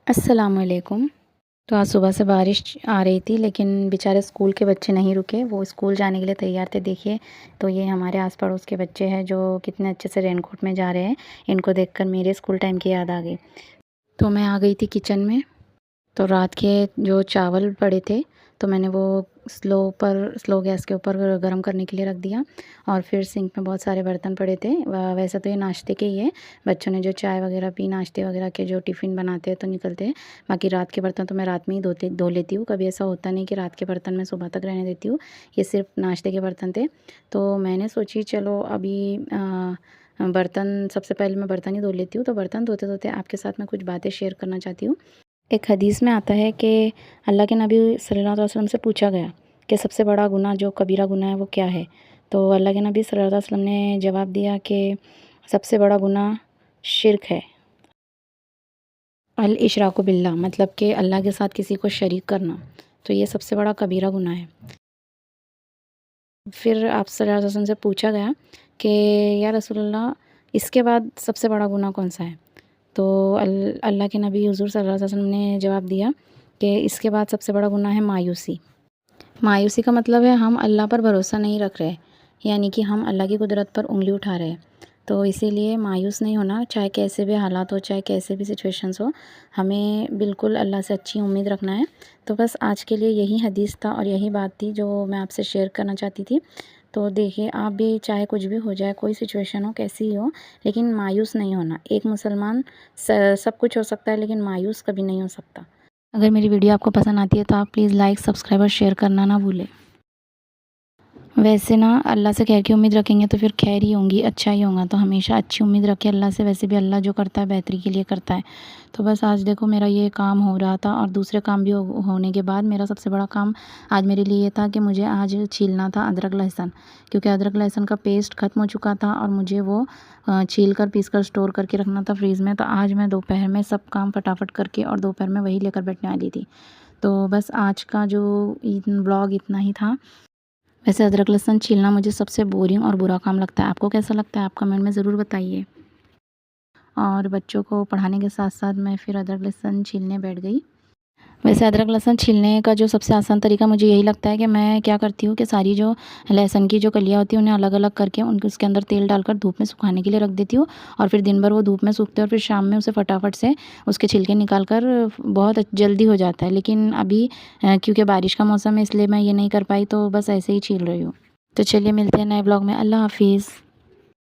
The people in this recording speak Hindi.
अस्सलामुअलैकुम। तो आज सुबह से बारिश आ रही थी, लेकिन बेचारे स्कूल के बच्चे नहीं रुके, वो स्कूल जाने के लिए तैयार थे। देखिए, तो ये हमारे आस-पड़ोस के बच्चे हैं जो कितने अच्छे से रेनकोट में जा रहे हैं। इनको देखकर मेरे स्कूल टाइम की याद आ गई। तो मैं आ गई थी किचन में। तो रात के जो चावल पड़े थे, तो मैंने वो स्लो गैस के ऊपर गरम करने के लिए रख दिया। और फिर सिंक में बहुत सारे बर्तन पड़े थे। वैसे तो ये नाश्ते के ही है, बच्चों ने जो चाय वगैरह पी, नाश्ते वगैरह के जो टिफ़िन बनाते हैं तो निकलते हैं। बाकी रात के बर्तन तो मैं रात में ही धो लेती हूँ। कभी ऐसा होता नहीं कि रात के बर्तन मैं सुबह तक रहने देती हूँ। ये सिर्फ नाश्ते के बर्तन थे। तो मैंने सोची चलो अभी बर्तन सबसे पहले मैं बर्तन ही धो लेती हूँ। तो बर्तन धोते-धोते आपके साथ मैं कुछ बातें शेयर करना चाहती हूँ। एक हदीस में आता है कि अल्लाह के नबी सल्लल्लाहु अलैहि वसल्लम से पूछा गया कि सबसे बड़ा गुनाह जो कबीरा गुनाह है वो क्या है। तो अल्लाह के नबी सल्लल्लाहु अलैहि वसल्लम ने जवाब दिया कि सबसे बड़ा गुनाह शिर्क है। अल इशराकु बिल्लाह, मतलब कि अल्लाह के साथ किसी को शरीक करना। तो ये सबसे बड़ा कबीरा गुनाह है। फिर आप सल्लल्लाहु अलैहि वसल्लम से पूछा गया कि या रसूलल्लाह, इसके बाद सबसे बड़ा गुनाह कौन सा है। तो अल्लाह के नबी हुज़ूर सल्लल्लाहु अलैहि वसल्लम ने जवाब दिया कि इसके बाद सबसे बड़ा गुनाह है मायूसी। मायूसी का मतलब है हम अल्लाह पर भरोसा नहीं रख रहे, यानी कि हम अल्लाह की कुदरत पर उंगली उठा रहे हैं। तो इसीलिए मायूस नहीं होना, चाहे कैसे भी हालात हो, चाहे कैसे भी सिचुएशंस हो, हमें बिल्कुल अल्लाह से अच्छी उम्मीद रखना है। तो बस आज के लिए यही हदीस था और यही बात थी जो मैं आपसे शेयर करना चाहती थी। तो देखिए, आप भी चाहे कुछ भी हो जाए, कोई सिचुएशन हो कैसी ही हो, लेकिन मायूस नहीं होना। एक मुसलमान सब कुछ हो सकता है, लेकिन मायूस कभी नहीं हो सकता। अगर मेरी वीडियो आपको पसंद आती है तो आप प्लीज़ लाइक, सब्सक्राइब और शेयर करना ना भूलें। वैसे ना अल्लाह से खैर की उम्मीद रखेंगे तो फिर खैर ही होंगी, अच्छा ही होगा। तो हमेशा अच्छी उम्मीद रखें अल्लाह से। वैसे भी अल्लाह जो करता है बेहतरी के लिए करता है। तो बस आज देखो मेरा ये काम हो रहा था और दूसरे काम भी होने के बाद मेरा सबसे बड़ा काम आज मेरे लिए ये था कि मुझे आज छीलना था अदरक लहसुन, क्योंकि अदरक लहसुन का पेस्ट ख़त्म हो चुका था और मुझे वो छील कर पीस कर स्टोर करके रखना था फ्रीज़ में। तो आज मैं दोपहर में सब काम फटाफट करके और दोपहर में वही लेकर बैठने वाली थी। तो बस आज का जो ब्लॉग इतना ही था। वैसे अदरक लहसुन छीलना मुझे सबसे बोरिंग और बुरा काम लगता है। आपको कैसा लगता है? आप कमेंट में ज़रूर बताइए। और बच्चों को पढ़ाने के साथ-साथ मैं फिर अदरक लहसुन छीलने बैठ गई। वैसे अदरक लहसुन छीलने का जो सबसे आसान तरीका मुझे यही लगता है कि मैं क्या करती हूँ कि सारी जो लहसुन की जो कलियाँ होती हैं उन्हें अलग-अलग करके उनके उसके अंदर तेल डालकर धूप में सुखाने के लिए रख देती हूँ। और फिर दिन भर वो धूप में सूखते हैं और फिर शाम में उसे फटाफट से उसके छिलके निकाल कर बहुत जल्दी हो जाता है। लेकिन अभी क्योंकि बारिश का मौसम है इसलिए मैं ये नहीं कर पाई, तो बस ऐसे ही छील रही हूँ। तो चलिए मिलते हैं नए ब्लॉग में। अल्लाह हाफ़िज़।